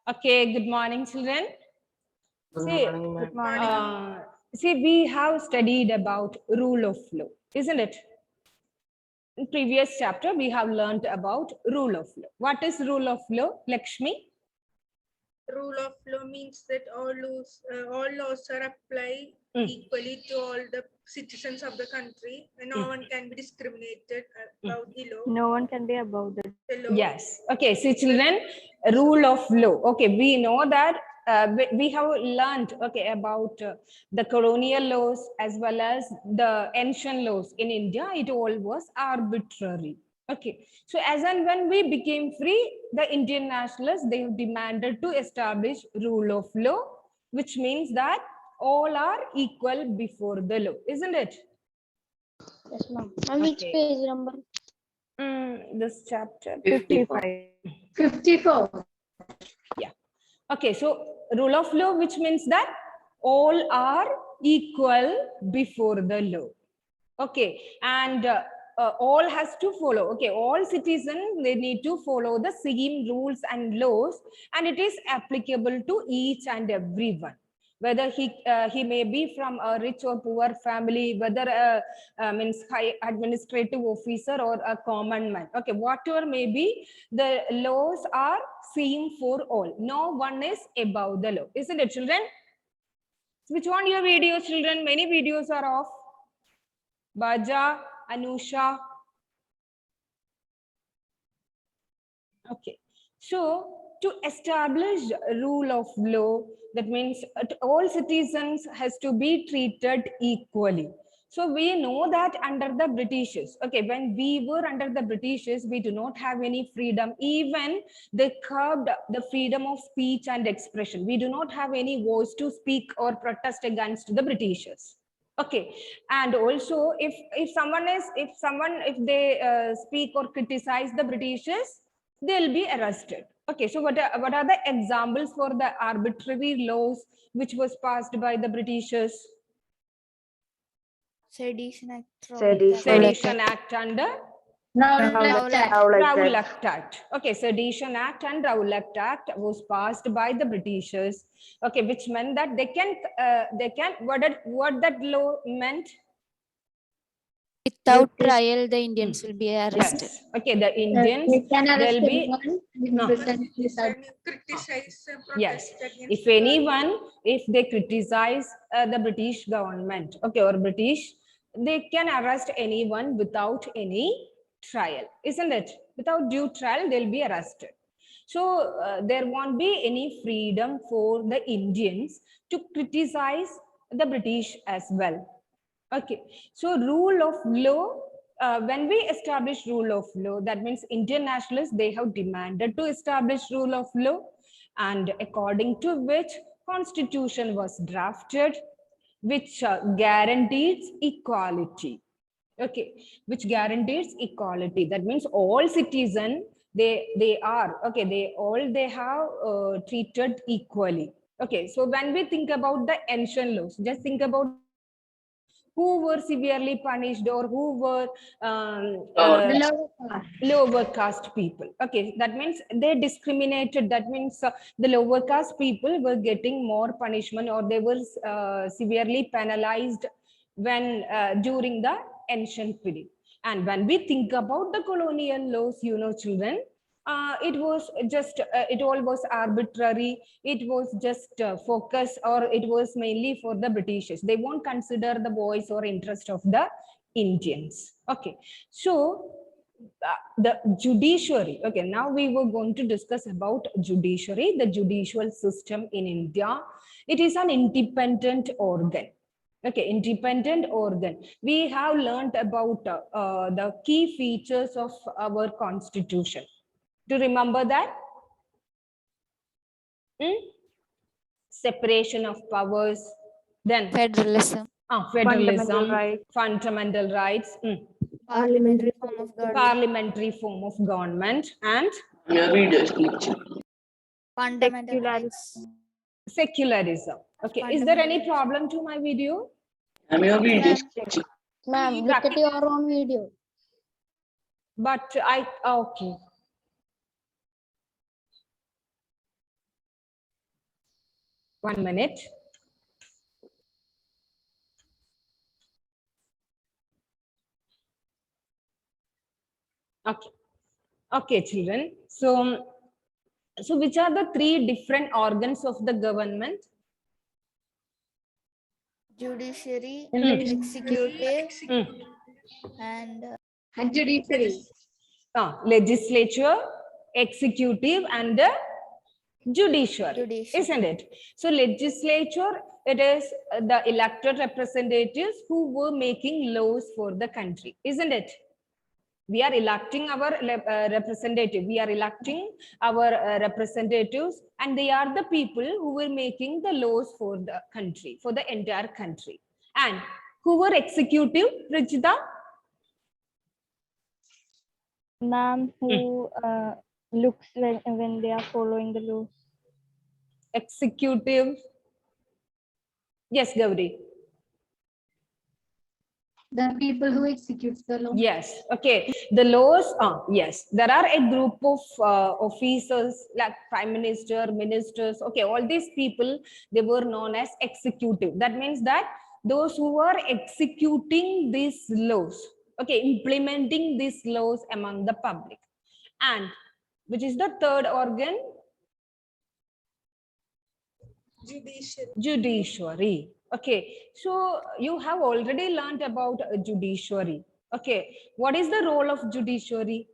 Okay, good morning, children. Good See, morning, ma'am. Good morning. we have studied about rule of law, isn't it? In previous chapter, we have learned about rule of law. What is rule of law, Lakshmi? Rule of law means that all laws are applied Mm. equally to all the citizens of the country, and no one can be discriminated about the law. No one can be above the. The law. Yes. Okay. See, children, rule of law. Okay, we know that we have learned about the colonial laws as well as the ancient laws in India. It all was arbitrary. Okay. So as and when we became free, the Indian nationalists they demanded to establish rule of law, which means that all are equal before the law, isn't it? Yes, ma'am. Ma'am, which Okay. page number? This chapter 55. 54. Yeah. Okay, so rule of law, which means that all are equal before the law. Okay, and all has to follow. Okay, all citizens they need to follow the same rules and laws, and it is applicable to each and everyone. Whether he may be from a rich or poor family, whether means high administrative officer or a common man. Okay, whatever may be, the laws are same for all. No one is above the law, isn't it, children? Switch on your videos, children. Many videos are off. Baja, Anusha. Okay. So to establish rule of law, that means all citizens has to be treated equally. So we know that under the Britishers, okay, when we were under the Britishers, we do not have any freedom. Even they curbed the freedom of speech and expression. We do not have any voice to speak or protest against the Britishers. Okay, and also if they speak or criticize the Britishers, they'll be arrested. Okay, so what are the examples for the arbitrary laws which was passed by the Britishers? Sedition Act. Sedition Act and Rowlatt Act. Rowlatt Act. Okay, Sedition Act and Rowlatt Act was passed by the Britishers. Okay, which meant that they can what that law meant? Without trial, the Indians will be arrested. Yes. Okay, the Indians they'll be no. Can criticize Yes, protest against if anyone, if they criticize the British government, okay, or British, they can arrest anyone without any trial, isn't it? Without due trial, they'll be arrested. So there won't be any freedom for the Indians to criticize the British as well. Okay, so rule of law, when we establish rule of law, that means Indian nationalists, they have demanded to establish rule of law, and according to which constitution was drafted, which guarantees equality. Okay, which guarantees equality. That means all citizens, they are, okay, they have treated equally. Okay, so when we think about the ancient laws, just think about who were severely punished or who were lower caste people. Okay, that means they discriminated. That means the lower caste people were getting more punishment or they were severely penalized when during the ancient period. And when we think about the colonial laws, children, it was just it all was arbitrary. It was just focus, or it was mainly for the Britishers. They won't consider the voice or interest of the Indians. Okay, so the judiciary. Okay, now we were going to discuss about judiciary, the judicial system in India. It is an independent organ. Okay, independent organ. We have learned about the key features of our constitution. Do you remember that? Separation of powers, then Federalism. federalism, fundamental rights, Parliamentary form of government. parliamentary form of government, and Fundamental rights. secularism. Okay, is there any problem to my video? Ma'am, look at your own video. But okay. 1 minute. Okay. Okay, children. So which are the 3 different organs of the government? Judiciary, Mm. executive, Mm. and Judiciary. Legislature, executive, and the judiciary, Judiciary. isn't it? So legislature, it is the elected representatives who were making laws for the country, isn't it? We are electing our representative. We are electing our representatives, and they are the people who were making the laws for the country, for the entire country. And who were executive, Rajita? Ma'am, who looks when they are following the laws. Executive. Yes, Gauri. The people who execute the law. Yes. Okay. The laws. Yes. There are a group of officers like prime minister, ministers. Okay. All these people, they were known as executive. That means that those who are executing these laws. Okay. Implementing these laws among the public. And which is the third organ? Judiciary. Judiciary. Okay, so you have already learned about judiciary. Okay, what is the role of judiciary?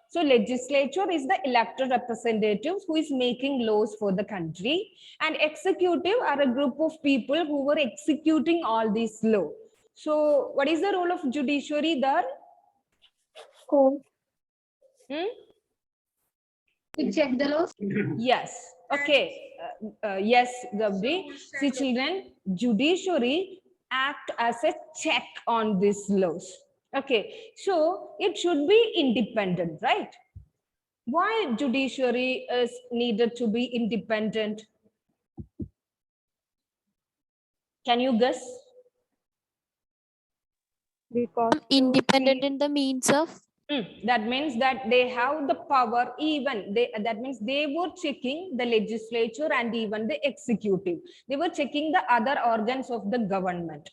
So legislature is the elected representatives who is making laws for the country, and executive are a group of people who were executing all these laws. So what is the role of judiciary there? Court. To check the laws. Yes. Okay. Yes, Gabri. See, children, judiciary act as a check on these laws. Okay. So it should be independent, right? Why judiciary is needed to be independent? Can you guess? Because Independent in the means of That means that they have the power, even that means they were checking the legislature and even the executive. They were checking the other organs of the government.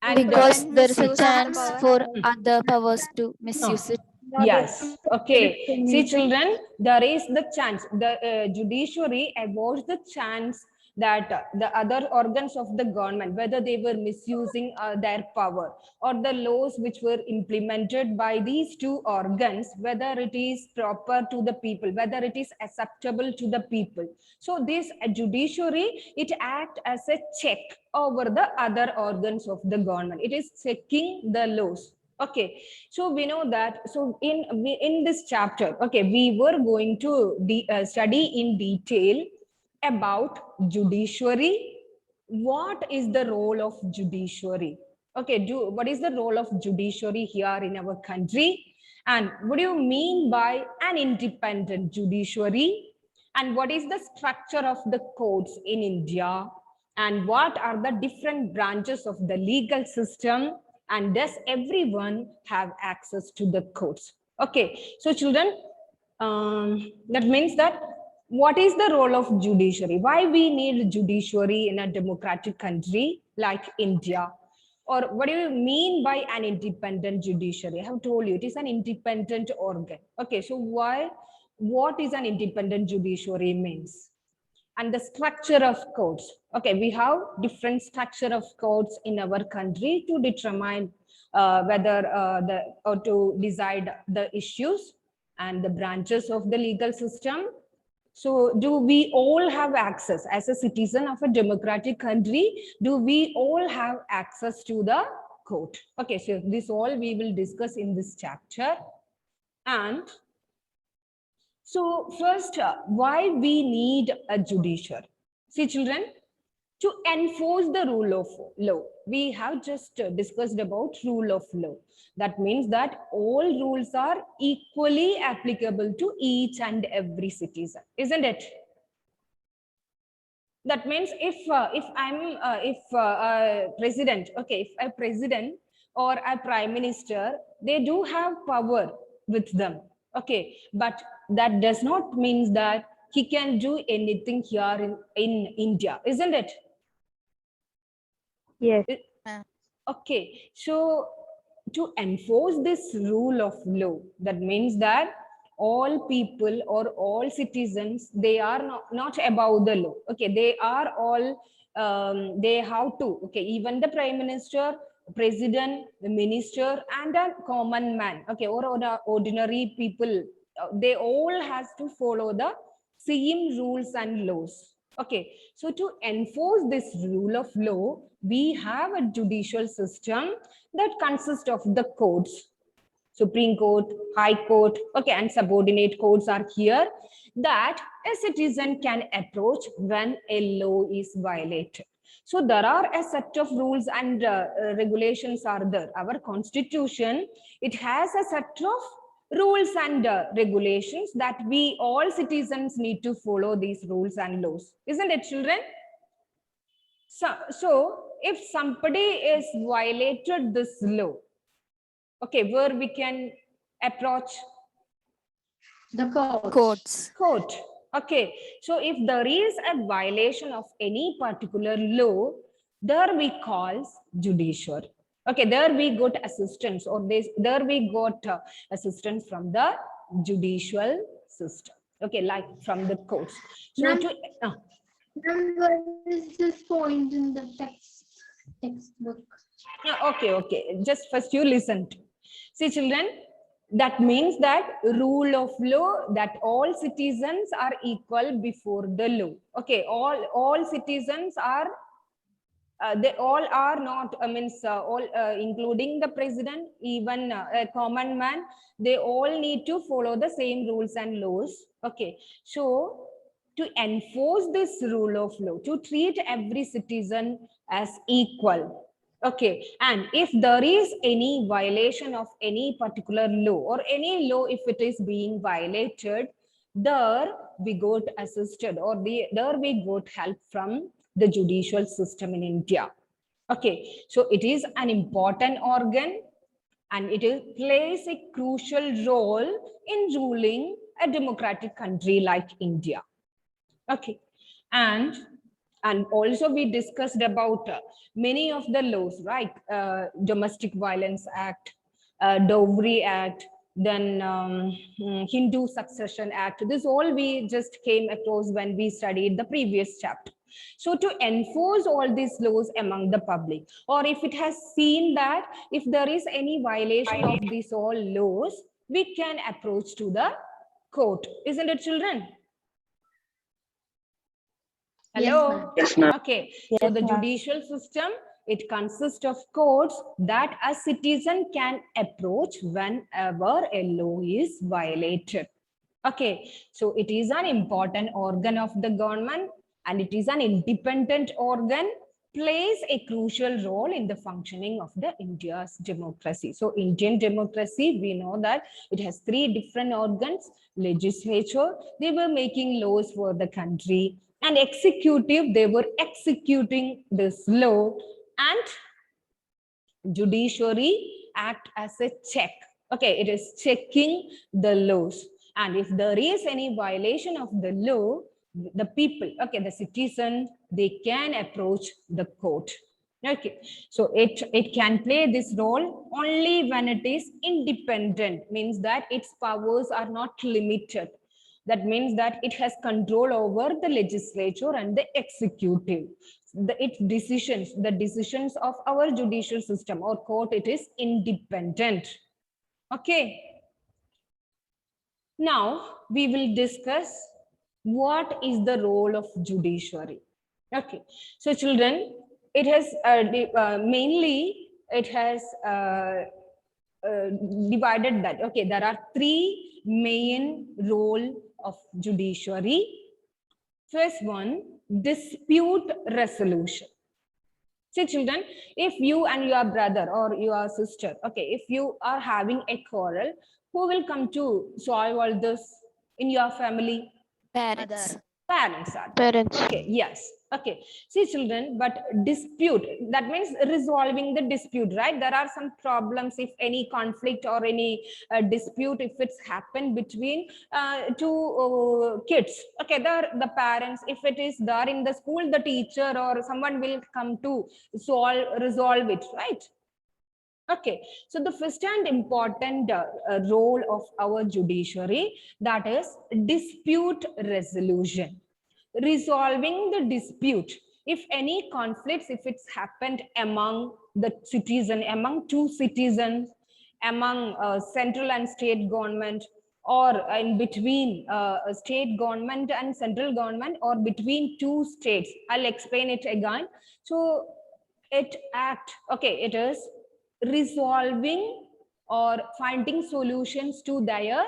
And because there is a misuse of the chance power. for other powers to misuse it. yes, okay. See, children, there is the chance. The judiciary avoids the chance that the other organs of the government, whether they were misusing their power, or the laws which were implemented by these 2 organs, whether it is proper to the people, whether it is acceptable to the people. So this judiciary, it acts as a check over the other organs of the government. It is checking the laws. Okay, so we know that. So in this chapter, okay, we were going to study in detail about judiciary. What is the role of judiciary? Okay, what is the role of judiciary here in our country? And what do you mean by an independent judiciary? And what is the structure of the courts in India? And what are the different branches of the legal system? And does everyone have access to the courts? Okay, so children, that means that what is the role of judiciary? Why we need judiciary in a democratic country like India? Or what do you mean by an independent judiciary? I have told you it is an independent organ. Okay, so what is an independent judiciary means? And the structure of courts. Okay, we have different structure of courts in our country to determine whether or to decide the issues and the branches of the legal system. So do we all have access as a citizen of a democratic country? Do we all have access to the court? Okay, so this all we will discuss in this chapter. And so first, why we need a judiciary? See, children, to enforce the rule of law. We have just discussed about rule of law. That means that all rules are equally applicable to each and every citizen, isn't it? That means if a president, okay, if a president or a prime minister, they do have power with them. Okay, but that does not mean that he can do anything here in India, isn't it? Yes. Okay, so to enforce this rule of law, that means that all people or all citizens, they are not above the law. Okay, they are all, they have to, okay, even the prime minister, president, the minister, and a common man, okay, or the ordinary people, they all has to follow the same rules and laws. Okay, so to enforce this rule of law, we have a judicial system that consists of the courts. Supreme Court, High Court, okay, and subordinate courts are here that a citizen can approach when a law is violated. So there are a set of rules and regulations are there. Our constitution, it has a set of rules and regulations that we all citizens need to follow these rules and laws. Isn't it, children? So if somebody is violated this law, okay, where we can approach? The court. Courts. Court. Okay, so if there is a violation of any particular law, there we call judiciary. Okay, there we got assistance, or there we got assistance from the judicial system. Okay, like from the courts. So Ma'am, to Ma'am, where is this point in the textbook? okay, just first you listen to. See, children, that means that rule of law, that all citizens are equal before the law. Okay, all citizens are, they all are not, including the president, even a common man, they all need to follow the same rules and laws. Okay, so to enforce this rule of law, to treat every citizen as equal. Okay, and if there is any violation of any particular law, or any law, if it is being violated, there we got assisted, or there we got help from the judicial system in India. Okay, so it is an important organ and it plays a crucial role in ruling a democratic country like India. Okay, and also we discussed about many of the laws, right? Domestic Violence Act, Dowry Act, then Hindu Succession Act. This all we just came across when we studied the previous chapter. So to enforce all these laws among the public, or if it has seen that if there is any violation of these all laws, we can approach to the court. Isn't it, children? Hello? Yes, ma'am. Okay, Yes, so the ma'am. judicial system, it consists of courts that a citizen can approach whenever a law is violated. Okay, so it is an important organ of the government and it is an independent organ, plays a crucial role in the functioning of the India's democracy. So Indian democracy, we know that it has three different organs: legislature, they were making laws for the country, and executive, they were executing this law, and judiciary act as a check. Okay, it is checking the laws, and if there is any violation of the law, the people, okay, the citizen, they can approach the court. Okay, so it can play this role only when it is independent, means that its powers are not limited. That means that it has control over the legislature and the executive. Its decisions, the decisions of our judicial system or court, it is independent. Okay. Now we will discuss what is the role of judiciary. Okay. So children, it has mainly it has divided that. Okay, there are three main role of judiciary. First one, dispute resolution. See, children, if you and your brother or your sister, okay, if you are having a quarrel, who will come to solve all this in your family? Parents. Mother. Parents are. Parents. Okay, yes. Okay. See, children, but dispute, that means resolving the dispute, right? There are some problems if any conflict or any dispute, if it's happened between two kids. Okay, the parents, if it is there in the school, the teacher or someone will come to resolve it, right? Okay, so the first and important role of our judiciary, that is dispute resolution. Resolving the dispute. If any conflicts, if it's happened among the citizen, among two citizens, among central and state government, or in between state government and central government, or between two states. I'll explain it again. So it it is resolving or finding solutions to their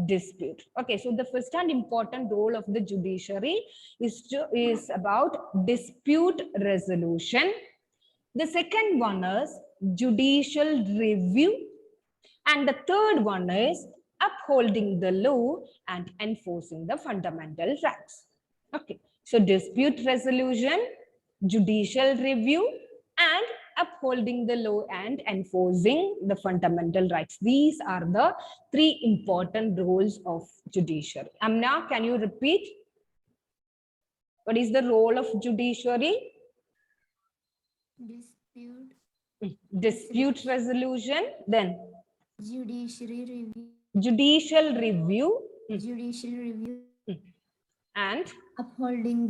dispute. Okay, so the first and important role of the judiciary is about dispute resolution. The second one is judicial review, and the third one is upholding the law and enforcing the fundamental rights. Okay, so dispute resolution, judicial review, and upholding the law and enforcing the fundamental rights. These are the three important roles of judiciary. Amna, can you repeat? What is the role of judiciary? Dispute resolution, then Judiciary review, judicial review, judicial review, and upholding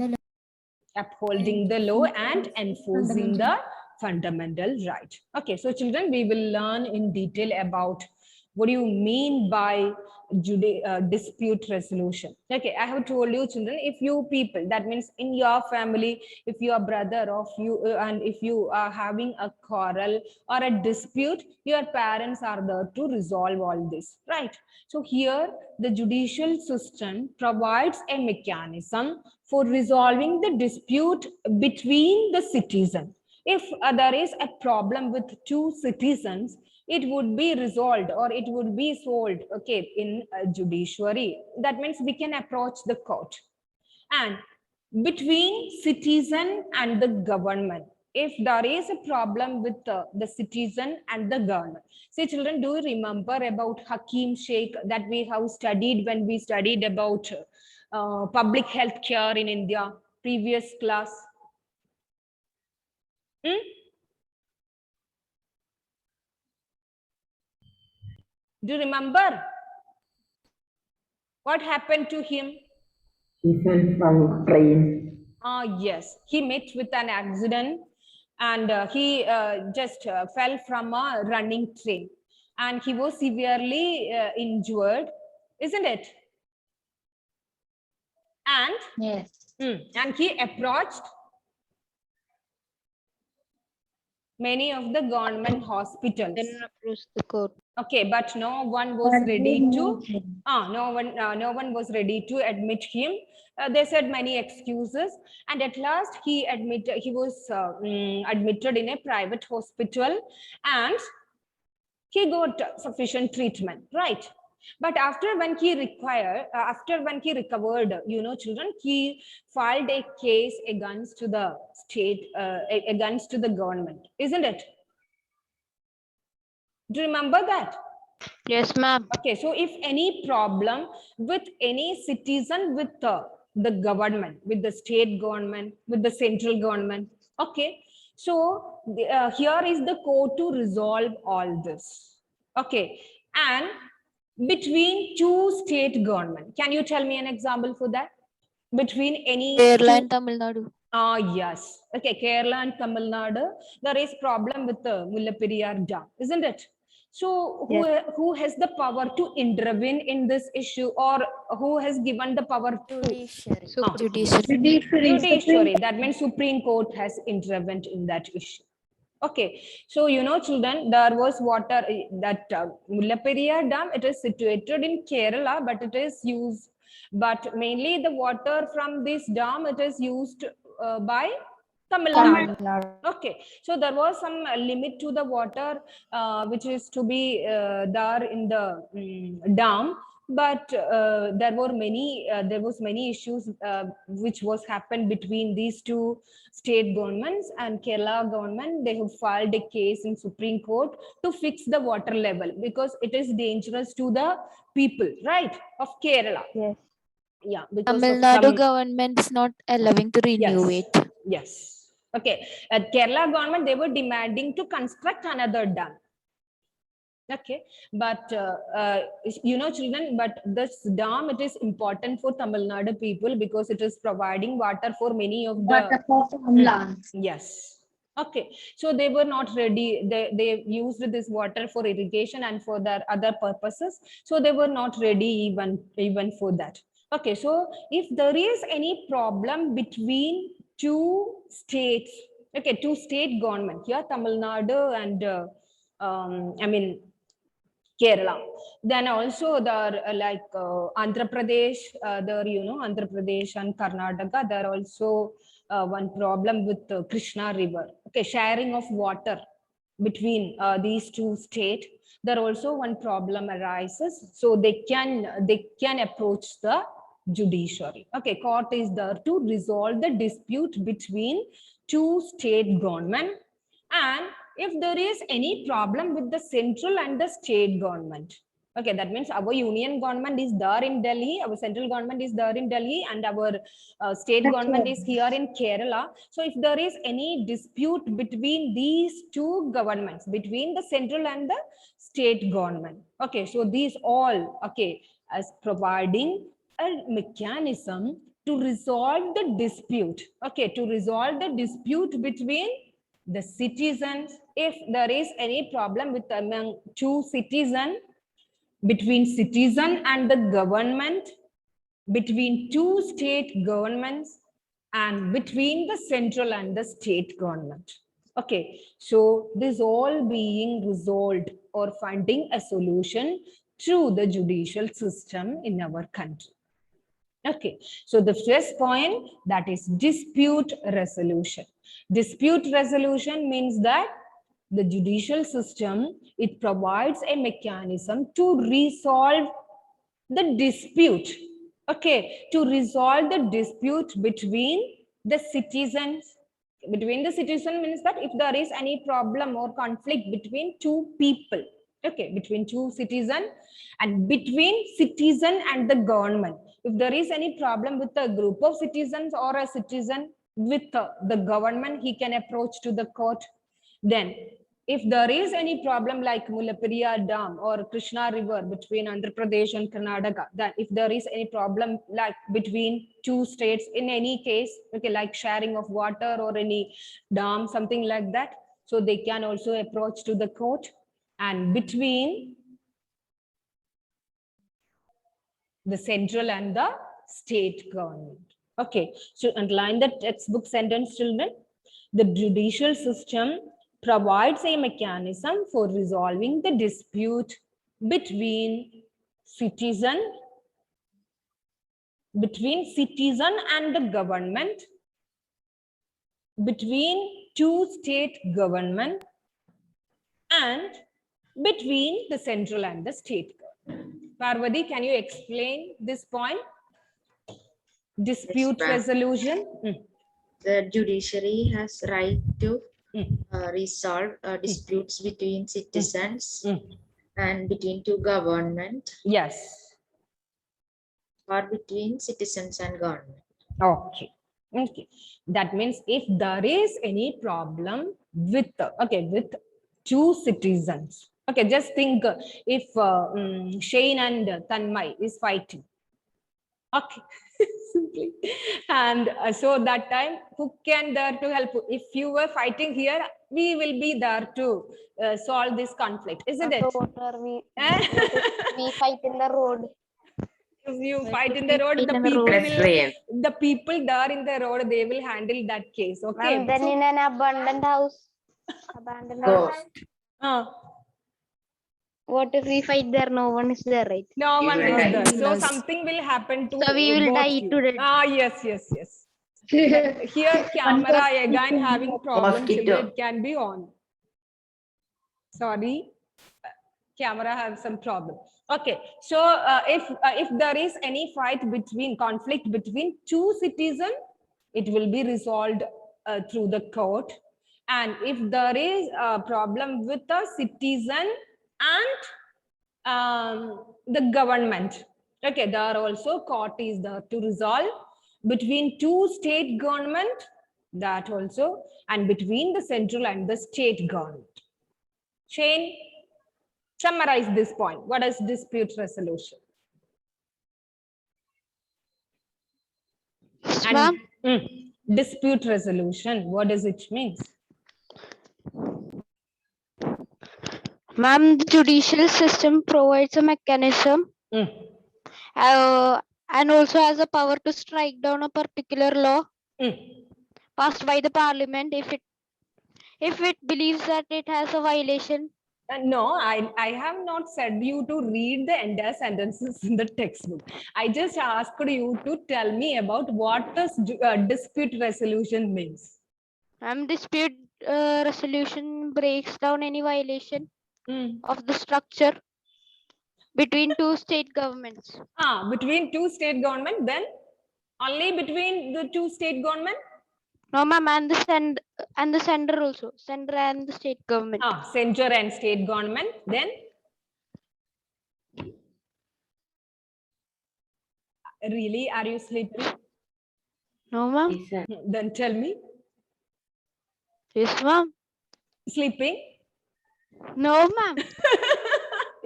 the law and enforcing the fundamental right. Okay, so children, we will learn in detail about what do you mean by dispute resolution. Okay, I have told you, children, if you people, that means in your family, if your brother of you and if you are having a quarrel or a dispute, your parents are there to resolve all this, right? So here the judicial system provides a mechanism for resolving the dispute between the citizen. If there is a problem with two citizens, it would be resolved or it would be solved, okay, in judiciary. That means we can approach the court. And between citizen and the government, if there is a problem with the citizen and the government. See, children, do you remember about Hakim Sheikh that we have studied when we studied about public health care in India, previous class? Do you remember what happened to him? He fell from train. Yes, he met with an accident and he just fell from a running train and he was severely injured, isn't it? And Yes. and he approached many of the government hospitals. Then approach the court. Okay, but no one was ready to. No one was ready to admit him. They said many excuses, and at last he was admitted in a private hospital, and he got sufficient treatment, right? But after when he recovered, you know, children, he filed a case against the state, against the government, isn't it? Do you remember that? Yes, ma'am. Okay, so if any problem with any citizen with the government, with the state government, with the central government, okay, so here is the court to resolve all this. Okay, and between two state government, can you tell me an example for that? Between any Kerala and Tamil Nadu. Yes. Okay, Kerala and Tamil Nadu, there is problem with the Mullaperiyar Dam, isn't it? So who has the power to intervene in this issue, or who has given the power to? judiciary. Judiciary. That means Supreme Court has intervened in that issue. Okay, so you know, children, there was water that Mullaperiyar Dam. It is situated in Kerala, but it is used. But mainly the water from this dam, it is used by Tamil Nadu. Okay, so there was some limit to the water which is to be there in the dam. but there was many issues which was happened between these two state governments, and Kerala government, they have filed a case in Supreme Court to fix the water level because it is dangerous to the people, right, of Kerala. Yes. Yeah, because Tamil of Nadu some, government is not allowing to renew yes, it. yes. Okay, Kerala government, they were demanding to construct another dam. Okay, but children, but this dam, it is important for Tamil Nadu people because it is providing water for many of the, Water for farmlands. yes. Okay, so they were not ready. They used this water for irrigation and for their other purposes. So they were not ready even for that. Okay, so if there is any problem between two states, okay, two state government here, Tamil Nadu and Kerala. Then also there Andhra Pradesh, there Andhra Pradesh and Karnataka, there are also one problem with Krishna River. Okay, sharing of water between these two states. There also one problem arises, so they can approach the judiciary. Okay, court is there to resolve the dispute between two state government, and if there is any problem with the central and the state government. Okay, that means our union government is there in Delhi, our central government is there in Delhi, and our state government is here in Kerala. So if there is any dispute between these two governments, between the central and the state government, okay, so these all, okay, as providing a mechanism to resolve the dispute, okay, to resolve the dispute between the citizens. If there is any problem with among two citizens, between citizen and the government, between two state governments, and between the central and the state government. Okay, so this all being resolved or finding a solution through the judicial system in our country. Okay, so the first point, that is dispute resolution. Dispute resolution means that the judicial system, it provides a mechanism to resolve the dispute. Okay, to resolve the dispute between the citizens. Between the citizen means that if there is any problem or conflict between two people, okay, between two citizens, and between citizen and the government. If there is any problem with a group of citizens or a citizen with the government, he can approach to the court. Then if there is any problem like Mullaperiyar Dam or Krishna River between Andhra Pradesh and Karnataka, that if there is any problem like between two states in any case, okay, like sharing of water or any dam, something like that, so they can also approach to the court. And between the central and the state government. Okay, so underline the textbook sentence, children. The judicial system provides a mechanism for resolving the dispute between citizen and the government, between two state government, and between the central and the state government. Parvati, can you explain this point? Dispute ma'am. resolution. The judiciary has right to resolve disputes between citizens and between two government, Yes. or between citizens and government. Okay. Okay. That means if there is any problem with with two citizens. Okay, just think if Shane and Tanmay is fighting. Okay. Simply. And so that time, who can there to help? If you were fighting here, we will be there to solve this conflict, isn't it? So what are we? We fight in the road. If you fight in the road, the people there in the road, they will handle that case. Okay. And then in an abandoned house. Abandoned house. What if we fight there? No one is there, right? No one is die. there. So something will happen to So we will both die you. today. Yes. Here, camera again having problems. Mosquito. It can be on. Sorry. Camera have some problem. Okay, so if there is any conflict between two citizens, it will be resolved through the court. And if there is a problem with a citizen and the government, okay, there also court is there to resolve between two state government, that also, and between the central and the state government. Shane, summarize this point. What is dispute resolution? Ma'am, Dispute resolution, what does it mean? ma'am, the judicial system provides a mechanism and also has a power to strike down a particular law passed by the parliament if it believes that it has a violation. No, I have not said you to read the entire sentences in the textbook. I just asked you to tell me about what does dispute resolution means. Dispute resolution breaks down any violation of the structure between two state governments. Between two state government, then only between the two state government? No, ma'am, and the sender also, sender and the state government. Center and state government, then? Really, are you sleeping? No, ma'am. Then tell me. Yes, ma'am. Sleeping? No, ma'am.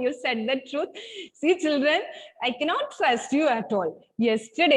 You said the truth. See, children, I cannot trust you at all. Yesterday,